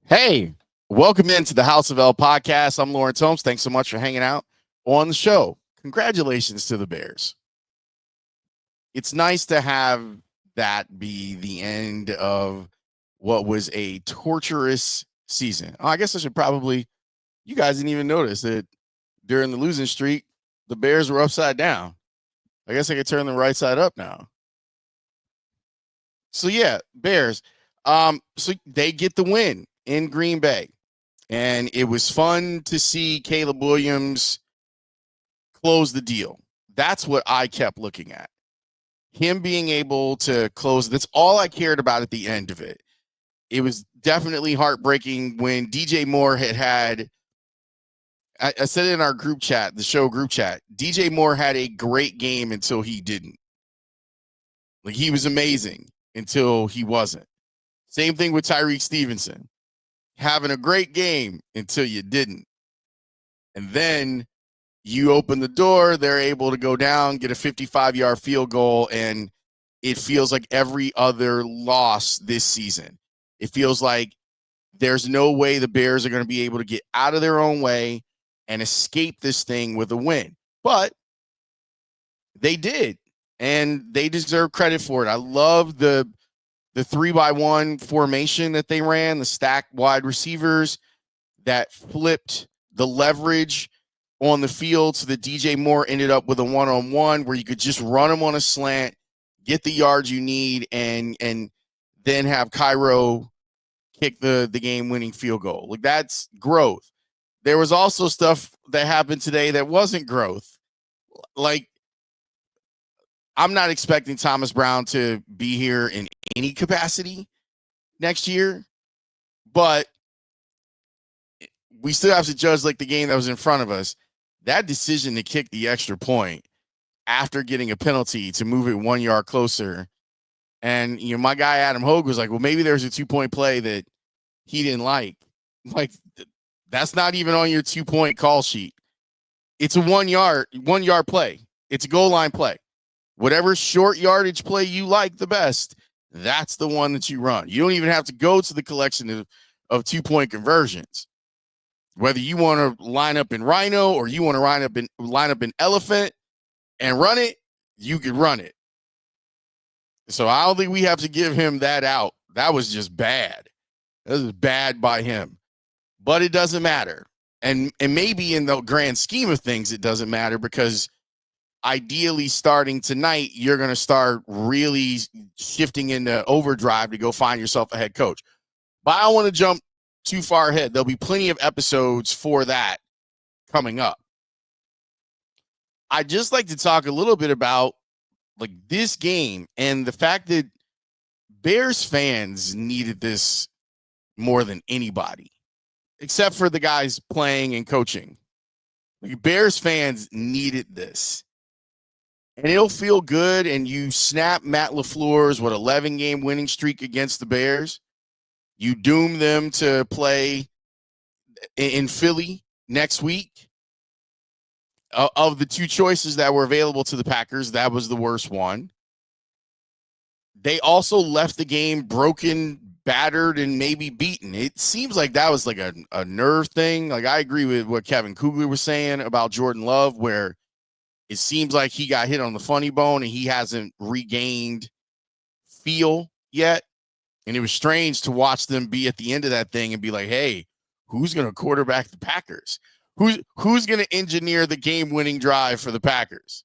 Hey, welcome into the House of L podcast. I'm Lawrence Holmes. Thanks so much for hanging out on the show. Congratulations to the Bears. It's nice to have that be the end of what was a torturous season. I guess I should probably, you guys didn't even notice that during the losing streak, the Bears were upside down. I guess I could turn them right side up now. So, yeah, Bears. So they get the win in Green Bay. And it was fun to see Caleb Williams close the deal. That's what I kept looking at. Him being able to close, that's all I cared about at the end of it. It was definitely heartbreaking when DJ Moore had I said it in our group chat, the show group chat. DJ Moore had a great game until he didn't. Like, he was amazing until he wasn't. Same thing with Tyreek Stevenson. Having a great game until you didn't. And then you open the door, they're able to go down, get a 55-yard field goal, and it feels like every other loss this season. It feels like there's no way the Bears are going to be able to get out of their own way and escape this thing with a win. But they did, and they deserve credit for it. I love the 3-by-1 formation that they ran, the stacked wide receivers that flipped the leverage on the field so that DJ Moore ended up with a one-on-one where you could just run him on a slant, get the yards you need, and then have Cairo kick the game-winning field goal. Like, that's growth. There was also stuff that happened today that wasn't growth. Like, I'm not expecting Thomas Brown to be here in any capacity next year, but we still have to judge like the game that was in front of us. That decision to kick the extra point after getting a penalty to move it 1 yard closer. And, my guy Adam Hogue was like, well, maybe there's a 2-point play that he didn't like. Like, that's not even on your 2-point call sheet. It's a 1 yard play. It's a goal line play. Whatever short yardage play you like the best, that's the one that you run. You don't even have to go to the collection of 2-point conversions. Whether you want to line up in Rhino or you want to line up in Elephant and run it, you can run it. So I don't think we have to give him that out. That was just bad. That was bad by him. But it doesn't matter. And maybe in the grand scheme of things, it doesn't matter because ideally starting tonight, you're going to start really shifting into overdrive to go find yourself a head coach. But I don't want to jump too far ahead. There'll be plenty of episodes for that coming up. I'd just like to talk a little bit about like this game and the fact that Bears fans needed this more than anybody, except for the guys playing and coaching. Like, Bears fans needed this. And it'll feel good, and you snap Matt LaFleur's 11-game winning streak against the Bears. You doom them to play in Philly next week. Of the two choices that were available to the Packers, that was the worst one. They also left the game broken, battered, and maybe beaten. It seems like that was like a nerve thing. Like, I agree with what Kevin Kugler was saying about Jordan Love, where it seems like he got hit on the funny bone and he hasn't regained feel yet. And it was strange to watch them be at the end of that thing and be like, hey, who's going to quarterback the Packers? Who's going to engineer the game-winning drive for the Packers?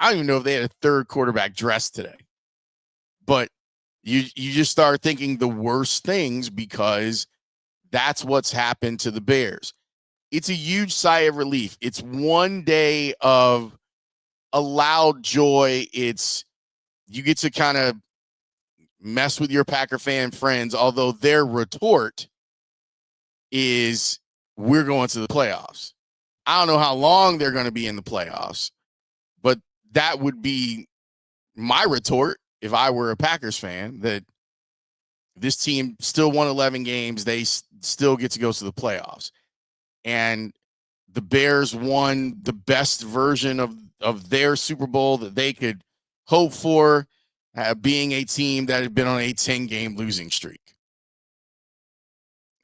I don't even know if they had a third quarterback dressed today. But you just start thinking the worst things because that's what's happened to the Bears. It's a huge sigh of relief. It's one day of allowed joy. It's you get to kind of mess with your Packer fan friends, although their retort is we're going to the playoffs. I don't know how long they're going to be in the playoffs, but that would be my retort if I were a Packers fan, that this team still won 11 games. They still get to go to the playoffs. And the Bears won the best version of their Super Bowl that they could hope for, being a team that had been on a 10-game losing streak.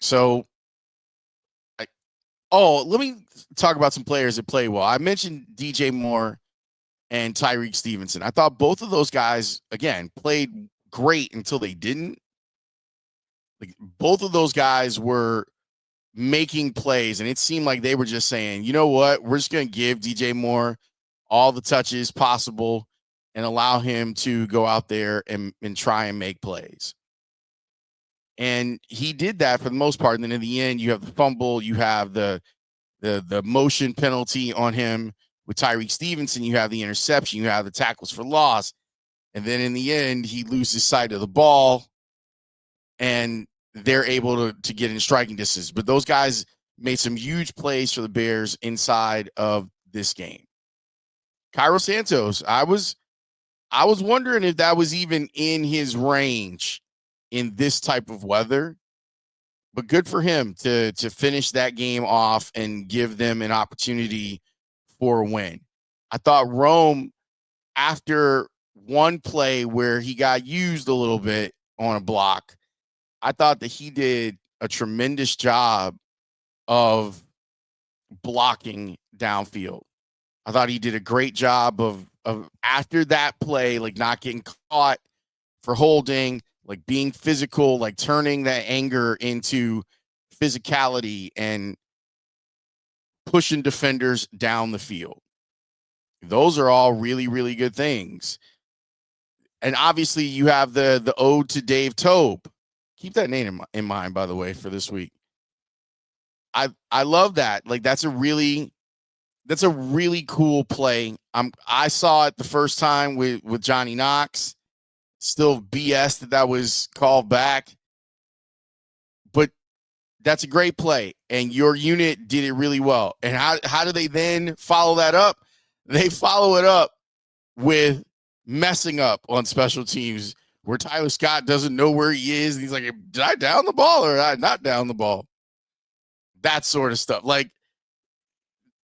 So, let me talk about some players that play well. I mentioned DJ Moore and Tyreek Stevenson. I thought both of those guys, again, played great until they didn't. Like, both of those guys were making plays, and it seemed like they were just saying, you know what, we're just going to give DJ Moore all the touches possible and allow him to go out there and try and make plays. And he did that for the most part. And then in the end, you have the fumble, you have the motion penalty on him with Tyreek Stevenson, you have the interception, you have the tackles for loss. And then in the end, he loses sight of the ball and they're able to get in striking distance. But those guys made some huge plays for the Bears inside of this game. Cairo Santos, I was wondering if that was even in his range in this type of weather. But good for him to finish that game off and give them an opportunity for a win. I thought Rome, after one play where he got used a little bit on a block, I thought that he did a tremendous job of blocking downfield. I thought he did a great job of after that play, like not getting caught for holding, like being physical, like turning that anger into physicality and pushing defenders down the field. Those are all really, really good things. And obviously you have the ode to Dave Toub. Keep that name in mind, by the way, for this week. I love that. Like, that's a really cool play. I saw it the first time with Johnny Knox. Still BS that was called back. But that's a great play, and your unit did it really well. And how do they then follow that up? They follow it up with messing up on special teams where Tyler Scott doesn't know where he is. And he's like, did I down the ball or did I not down the ball? That sort of stuff. Like,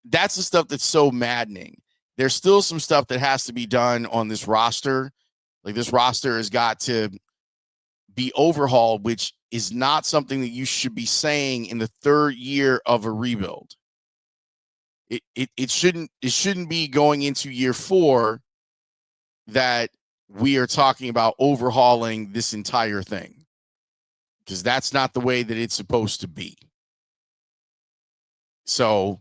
that's the stuff that's so maddening. There's still some stuff that has to be done on this roster. Like, this roster has got to be overhauled, which is not something that you should be saying in the third year of a rebuild. It shouldn't be going into year 4 that we are talking about overhauling this entire thing, because that's not the way that it's supposed to be. So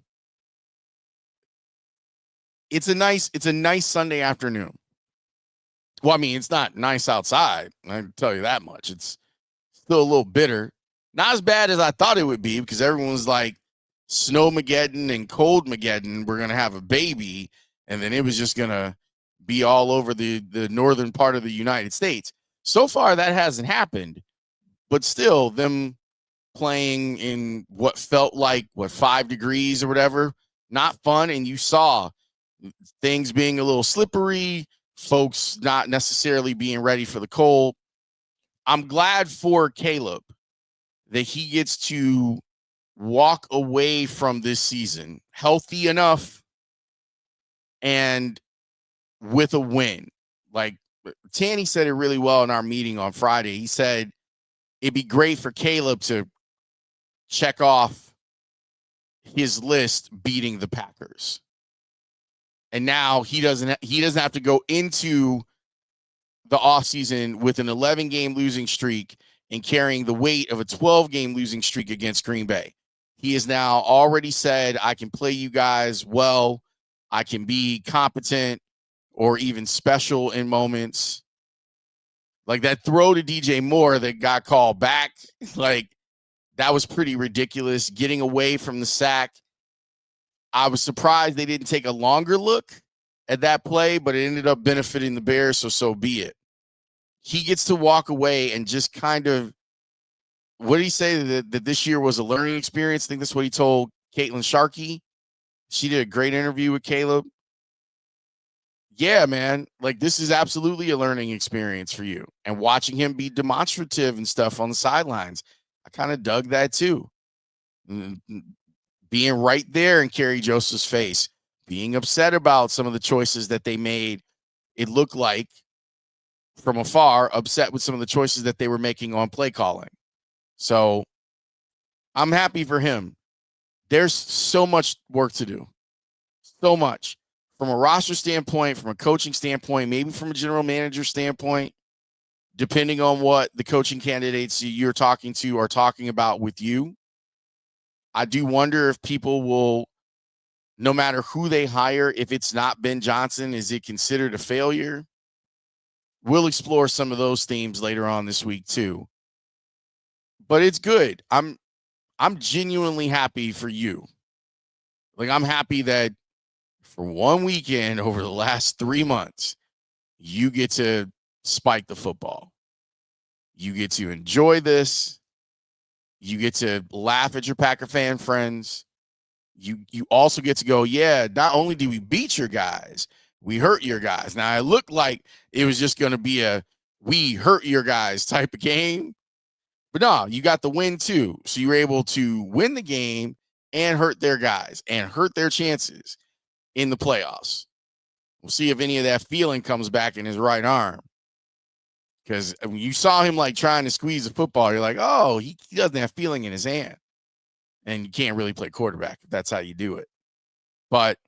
it's a nice Sunday afternoon. Well, I mean, it's not nice outside, I can tell you that much. It's still a little bitter. Not as bad as I thought it would be, because everyone was like, Snowmageddon and Coldmageddon, we're going to have a baby, and then it was just going to be all over the northern part of the United States. So far, that hasn't happened, but still, them playing in what felt like, 5 degrees or whatever, not fun. And you saw things being a little slippery, folks not necessarily being ready for the cold. I'm glad for Caleb that he gets to walk away from this season healthy enough and with a win. Like, Tanny said it really well in our meeting on Friday. He said it'd be great for Caleb to check off his list beating the Packers. And now he doesn't have to go into the offseason with an 11-game losing streak and carrying the weight of a 12-game losing streak against Green Bay. He has now already said, I can play you guys well. I can be competent or even special in moments. Like that throw to DJ Moore that got called back, like, that was pretty ridiculous. Getting away from the sack. I was surprised they didn't take a longer look at that play, but it ended up benefiting the Bears, so be it. He gets to walk away and just kind of, what did he say, that this year was a learning experience? I think that's what he told Caitlin Sharkey. She did a great interview with Caleb. Yeah, man, like, this is absolutely a learning experience for you. And watching him be demonstrative and stuff on the sidelines, I kind of dug that too. Being right there in Kerry Joseph's face, being upset about some of the choices that they made. It looked like from afar, upset with some of the choices that they were making on play calling. So I'm happy for him. There's so much work to do. So much. From a roster standpoint, from a coaching standpoint, maybe from a general manager standpoint, depending on what the coaching candidates you're talking to are talking about with you. I do wonder if people will, no matter who they hire, if it's not Ben Johnson, is it considered a failure? We'll explore some of those themes later on this week too. But it's good. I'm genuinely happy for you. Like, I'm happy that for one weekend over the last 3 months, you get to spike the football. You get to enjoy this. You get to laugh at your Packer fan friends. You also get to go, yeah, not only did we beat your guys, we hurt your guys. Now, it looked like it was just going to be a we hurt your guys type of game. But no, you got the win too. So you were able to win the game and hurt their guys and hurt their chances in the playoffs. We'll see if any of that feeling comes back in his right arm. Because when you saw him like trying to squeeze the football, you're like, oh, he doesn't have feeling in his hand. And you can't really play quarterback if that's how you do it. But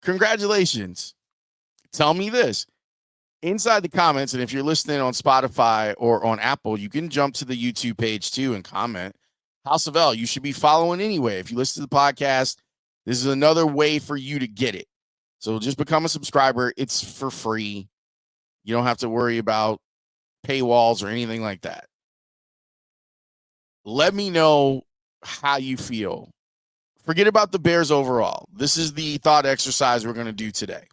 congratulations. Tell me this. Inside the comments, and if you're listening on Spotify or on Apple, you can jump to the YouTube page too and comment. House of L, you should be following anyway. If you listen to the podcast, this is another way for you to get it. So just become a subscriber. It's for free. You don't have to worry about paywalls or anything like that. Let me know how you feel. Forget about the Bears overall. This is the thought exercise we're going to do today.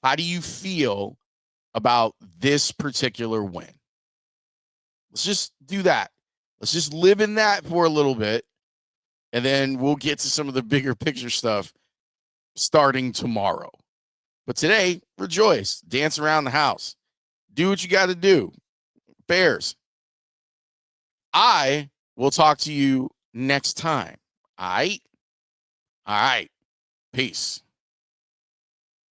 How do you feel about this particular win? Let's just do that. Let's just live in that for a little bit, and then we'll get to some of the bigger picture stuff starting tomorrow. But today, rejoice, dance around the house, do what you got to do. Bears. I will talk to you next time. All right? All right. Peace.